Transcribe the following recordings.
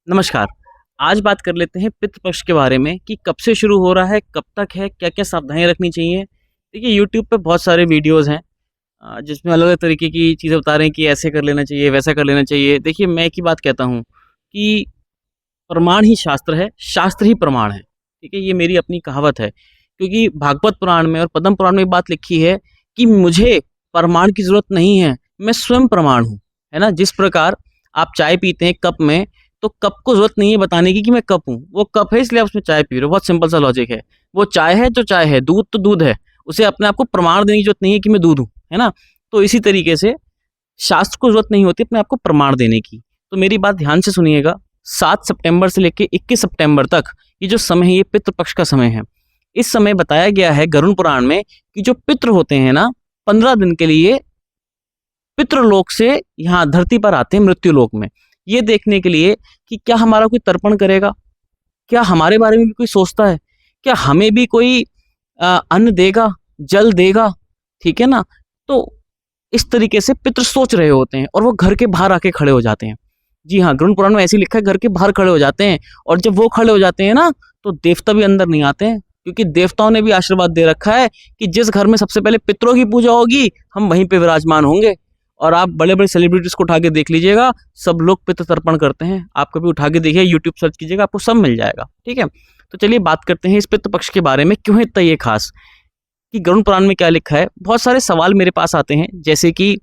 नमस्कार। आज बात कर लेते हैं पितृपक्ष के बारे में कि कब से शुरू हो रहा है, कब तक है, क्या-क्या सावधानियाँ रखनी चाहिए। देखिए यूट्यूब पे बहुत सारे वीडियोज़ हैं जिसमें अलग-अलग तरीके की चीज़ें बता रहे हैं कि ऐसे कर लेना चाहिए, वैसा कर लेना चाहिए। देखिए मैं एक ही बात कहता हूँ कि प्रमाण ही शास्त्र है, शास्त्र ही प्रमाण है। ठीक है? ये मेरी अपनी कहावत है। क्योंकि भागवत पुराण में और पद्म पुराण में बात लिखी है कि मुझे प्रमाण की ज़रूरत नहीं है, मैं स्वयं प्रमाण हूँ। है ना? जिस प्रकार आप चाय पीते हैं कप में, तो कप को ज़रूरत नहीं है बताने की कि मैं कप हूँ। वो कप है इसलिए आप उसमें चाय पी रहे हो, बहुत सिंपल सा लॉजिक है। वो चाय है तो चाय है, दूध तो दूध है। उसे अपने आप को प्रमाण देने की ज़रूरत नहीं है कि मैं दूध हूँ। है ना? तो इसी तरीके से शास्त्र को ज़रूरत नहीं होती अपने आप को प्रमाण देने की। तो मेरी बात ध्यान से सुनिएगा, 7 सितंबर से लेके 21 सितंबर तक ये जो समय है ये पितृ पक्ष का समय है। इस समय बताया गया है गरुड़ पुराण में कि जो पितृ होते हैं ना, 15 दिन के लिए पितृलोक से यहाँ धरती पर आते हैं मृत्यु लोक में। ये देखने के लिए कि क्या हमारा कोई तर्पण करेगा? क्या हमारे बारे में भी कोई सोचता है? क्या हमें भी कोई अन्न देगा, जल देगा? ठीक है ना? तो इस तरीके से पितृ सोच रहे होते हैं और वो घर के बाहर आके खड़े हो जाते हैं। जी हाँ, गरुड़ पुराण में ऐसे ही लिखा है घर के बाहर खड़े हो जाते हैं और जब वो खड़े हो जाते हैं ना, तो देवता भी अंदर नहीं आते हैं क्योंकि देवताओं ने भी आशीर्वाद दे रखा है कि जिस घर में सबसे पहले पितरों की पूजा होगी, हम वहीं पे विराजमान होंगे। और आप बड़े-बड़े सेलिब्रिटीज़ को उठा के देख लीजिएगा, सब लोग पितृ तर्पण करते हैं। आप कभी उठा के देखिए, यूट्यूब सर्च कीजिएगा, आपको सब मिल जाएगा। ठीक है? तो चलिए बात करते हैं इस पितृ पक्ष के बारे में, क्यों है इतना ये खास? कि गरुड़ पुराण में क्या लिखा है? बहुत सारे सवाल मेरे पास आते हैं, जैसे कि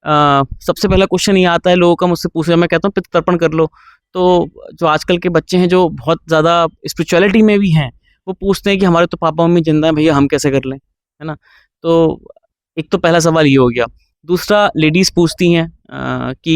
सबसे पहला क्वेश्चन ये आता है लोगों का मुझसे पूछे, मैं कहता हूँ पितृ तर्पण कर लो। तो जो आजकल के बच्चे हैं जो बहुत ज़्यादा स्पिरिचुअलिटी में भी हैं, वो पूछते हैं कि हमारे तो पापा-मम्मी ज़िंदा हैं, भैया हम कैसे कर लें? है ना? तो एक तो पहला सवाल ये हो गया। दूसरा लेडीज़ पूछती हैं कि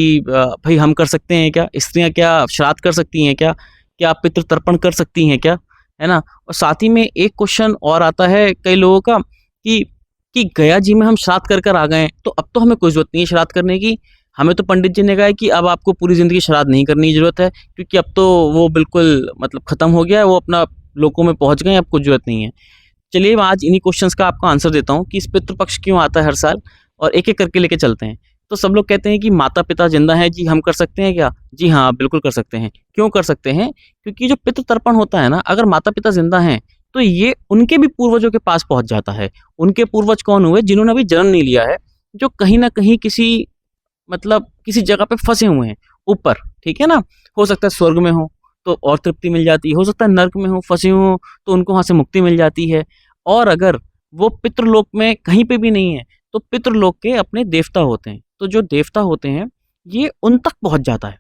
भई हम कर सकते हैं क्या? स्त्रियाँ क्या श्राद्ध कर सकती हैं क्या? क्या पितृ तर्पण कर सकती हैं क्या? है ना? और साथ ही में एक क्वेश्चन और आता है कई लोगों का कि गया जी में हम श्राद्ध कर कर आ गए हैं, तो अब तो हमें कोई ज़रूरत नहीं है श्राद्ध करने की। हमें तो पंडित जी ने कहा है कि अब आपको पूरी ज़िंदगी श्राद्ध नहीं करने की ज़रूरत है, क्योंकि अब तो वो बिल्कुल मतलब खत्म हो गया है, वो अपना लोकों में पहुँच गए हैं, अब कुछ ज़रूरत नहीं है। चलिए मैं आज इन्हीं क्वेश्चंस का आपको आंसर देता हूँ कि इस पितृ पक्ष क्यों आता है हर साल और एक-एक करके लेके चलते हैं। तो सब लोग कहते हैं कि माता-पिता ज़िंदा हैं जी, हम कर सकते हैं क्या? जी हाँ, बिल्कुल कर सकते हैं। क्यों कर सकते हैं? क्योंकि जो पितृ तर्पण होता है ना, अगर माता-पिता ज़िंदा हैं, तो ये उनके भी पूर्वजों के पास पहुँच जाता है। उनके पूर्वज कौन हुए? जिन्होंने अभी जन्म नहीं लिया है, जो कहीं न कहीं किसी मतलब किसी जगह पे फँसे हुए हैं ऊपर, ठीक है ना? हो सकता है स्वर्ग में हो, तो और तृप्ति मिल जाती है, हो सकता है नर्क में हो, फँसे हों, तो उनको वहाँ से मुक्ति मिल जाती है। और अगर वो पितृलोक में कहीं पे भी नहीं है, तो पितृलोक के अपने देवता होते हैं। तो जो देवता होते हैं, ये उन तक पहुँच जाता है,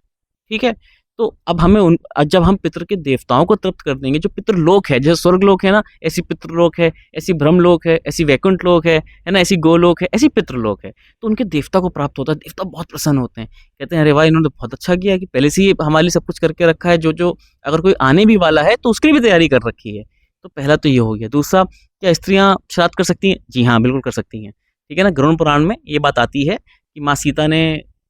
ठीक है? तो अब हमें जब हम पितृ के देवताओं को तृप्त कर देंगे, जो पितृलोक है, जैसे स्वर्गलोक है ना, ऐसी पितृलोक है, ऐसी ब्रह्मलोक है, ऐसी वैकुंठ लोक है ना? ऐसी गोलोक है, ऐसी पितृलोक है। तो उनके देवता को प्राप्त होता है, देवता बहुत प्रसन्न होते हैं। कहते हैं, "अरे वाह! इन्होंने तो बहुत अच्छा किया कि पहले से ही हमारे लिए सब कुछ करके रखा है, जो-जो अगर कोई आने भी वाला है, तो उसकी भी तैयारी कर रखी है।" तो पहला तो ये हो गया। दूसरा, क्या स्त्रियाँ श्राद्ध कर सकती हैं? जी हाँ, बिल्कुल कर सकती हैं। ठीक है ना? गरुड़ पुराण में ये बात आती है कि माँ सीता ने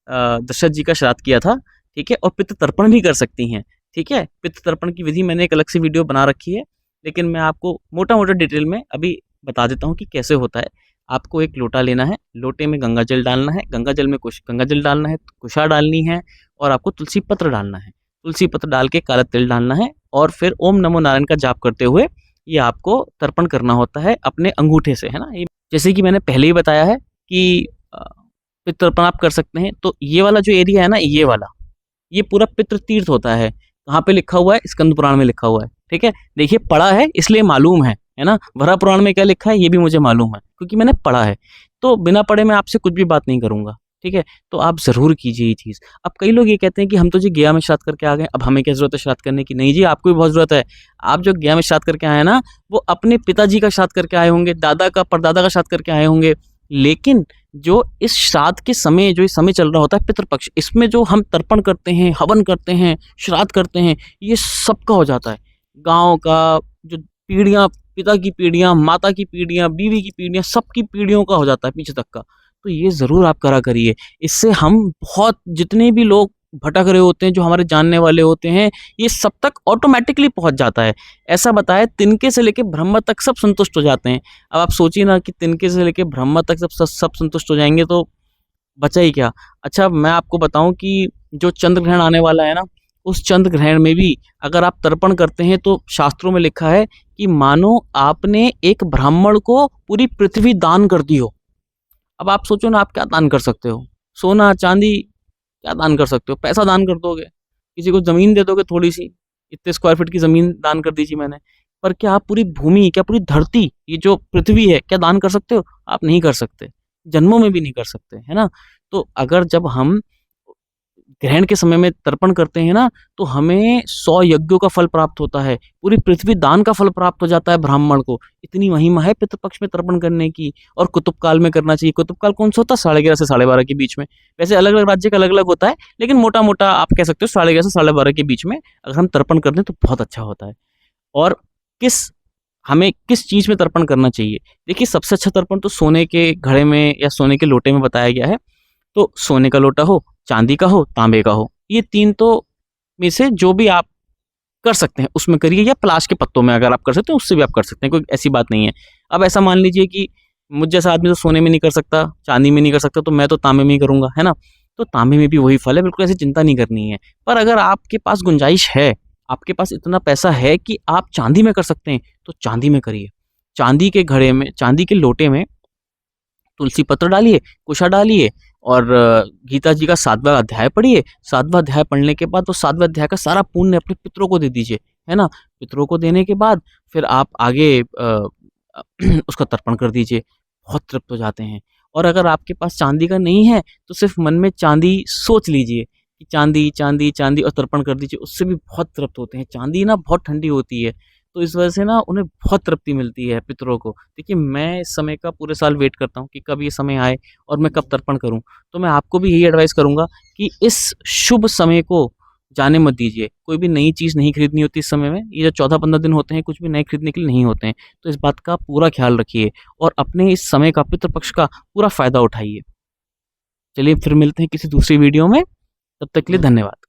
दशरथ जी का श्राद्ध किया था, ठीक है? और पितृ तर्पण भी कर सकती हैं, ठीक है? पितृ तर्पण की विधि मैंने एक अलग से वीडियो बना रखी है, लेकिन मैं आपको मोटा-मोटा डिटेल में अभी बता देता हूँ कि कैसे होता है। आपको एक लोटा लेना है, लोटे में गंगा जल डालना है, गंगा जल में कुछ गंगा जल डालना है, कुशा डालनी है और आपको तुलसी पत्र डालना है। तुलसी पत्र डाल के काला तिल डालना है और फिर ओम नमो नारायण का जाप करते हुए ये आपको तर्पण करना होता है अपने अंगूठे से, है ना? ये जैसे कि मैंने पहले ही बताया है कि पितृ तर्पण आप कर सकते हैं, तो ये वाला जो एरिया है ना, ये वाला, ये पूरा पितृ तीर्थ होता है। कहाँ पे लिखा हुआ है? स्कंद पुराण में लिखा हुआ है, ठीक है? देखिए पढ़ा है इसलिए मालूम है ना? वराह पुराण में क्या लिखा है ये भी मुझे मालूम है, क्योंकि मैंने पढ़ा है। तो बिना पढ़े मैं आपसे कुछ भी बात नहीं करूँगा, ठीक है? तो आप ज़रूर कीजिए ये चीज़। अब कई लोग ये कहते हैं कि हम तो जी गया में श्राद्ध करके आ गए, अब हमें क्या ज़रूरत है श्राद्ध करने की? नहीं जी, आपको भी बहुत ज़रूरत है। आप जो गया में श्राद्ध करके आए हैं ना, वो अपने पिताजी का श्राद्ध करके आए होंगे, दादा का, परदादा का श्राद्ध करके आए होंगे। लेकिन जो इस श्राद्ध के समय जो ये समय चल रहा होता है पितृ पक्ष, इसमें जो हम तर्पण करते हैं, हवन करते हैं, श्राद्ध करते हैं, ये सबका हो जाता है। गाँव का जो पीढ़ियाँ, पिता की पीढ़ियाँ, माता की पीढ़ियाँ, बीवी की पीढ़ियाँ, सबकी पीढ़ियों का हो जाता है पीछे तक का। तो ये ज़रूर आप करा करिए। इससे हम बहुत जितने भी लोग भटक रहे होते हैं, जो हमारे जानने वाले होते हैं, ये सब तक ऑटोमैटिकली पहुँच जाता है। ऐसा बताया तिनके से लेके ब्रह्मा तक सब संतुष्ट हो जाते हैं। अब आप सोचिए ना कि तिनके से लेके ब्रह्मा तक सब संतुष्ट हो जाएँगे तो बचा ही क्या? अच्छा मैं आपको बताऊँ कि जो चंद्र ग्रहण आने वाला है ना, उस चंद्र ग्रहण में भी अगर आप तर्पण करते हैं तो शास्त्रों में लिखा है कि मानो आपने एक ब्राह्मण को पूरी पृथ्वी दान कर दी हो। अब आप सोचो ना, आप क्या दान कर सकते हो? सोना, चांदी, क्या दान कर सकते हो? पैसा दान कर दोगे, किसी को ज़मीन दे दोगे थोड़ी-सी, इतने स्क्वायर फीट की ज़मीन दान कर दी जी मैंने। पर क्या आप पूरी भूमि, क्या पूरी धरती, ये जो पृथ्वी है, क्या दान कर सकते हो? आप नहीं कर सकते, जन्मों में भी नहीं कर सकते, है ना? तो अगर जब हम ग्रहण के समय में तर्पण करते हैं ना, तो हमें 100 यज्ञों का फल प्राप्त होता है, पूरी पृथ्वी दान का फल प्राप्त हो जाता है ब्राह्मण को। इतनी महिमा है पितृपक्ष में तर्पण करने की। और कुतुब काल में करना चाहिए। कुतुब काल कौन सा होता है? 11:30 से 12:30 के बीच में। वैसे अलग-अलग राज्य का अलग-अलग होता है, लेकिन मोटा-मोटा आप कह सकते हो 11:30 से 12:30 के बीच में अगर हम तर्पण कर दें तो बहुत अच्छा होता है। और किस हमें किस चीज़ में तर्पण करना चाहिए? देखिए, सबसे अच्छा तर्पण तो सोने के घड़े में या सोने के लोटे में बताया गया है। तो सोने का लोटा हो, चांदी का हो, तांबे का हो, ये 3 तो में से जो भी आप कर सकते हैं उसमें करिए, या पलाश के पत्तों में अगर आप कर सकते हैं उससे भी आप कर सकते हैं, कोई ऐसी बात नहीं है। अब ऐसा मान लीजिए कि मुझ जैसा आदमी तो सोने में नहीं कर सकता, चांदी में नहीं कर सकता, तो मैं तो तांबे में ही करूँगा, है ना? तो तांबे में भी वही फल है, बिल्कुल ऐसी चिंता नहीं करनी है। पर अगर आपके पास गुंजाइश है, आपके पास इतना पैसा है कि आप चांदी में कर सकते हैं, तो चांदी में करिए। चांदी के घड़े में, चांदी के लोटे में तुलसी पत्र डालिए, कुशा डालिए और गीता जी का 7वां अध्याय पढ़िए। 7वां अध्याय पढ़ने के बाद वो 7वें अध्याय का सारा पुण्य अपने पितरों को दे दीजिए, है ना? पितरों को देने के बाद फिर आप आगे उसका तर्पण कर दीजिए, बहुत तृप्त हो जाते हैं। और अगर आपके पास चांदी का नहीं है, तो सिर्फ़ मन में चांदी सोच लीजिए कि चांदी, चांदी, चांदी और तर्पण कर दीजिए, उससे भी बहुत तृप्त होते हैं। चांदी ना बहुत ठंडी होती है, तो इस वजह से ना उन्हें बहुत तृप्ति मिलती है पितरों को। देखिए, मैं इस समय का पूरे साल वेट करता हूँ कि कब ये समय आए और मैं कब तर्पण करूँ। तो मैं आपको भी यही एडवाइस करूँगा कि इस शुभ समय को जाने मत दीजिए। कोई भी नई चीज़ नहीं खरीदनी होती इस समय में। ये जो 14-15 दिन होते हैं, कुछ भी नए खरीदने के लिए नहीं होते हैं। तो इस बात का पूरा ख़्याल रखिए और अपने इस समय का, पितृ पक्ष का पूरा फ़ायदा उठाइए। चलिए फिर मिलते हैं किसी दूसरी वीडियो में। तब तक के लिए धन्यवाद।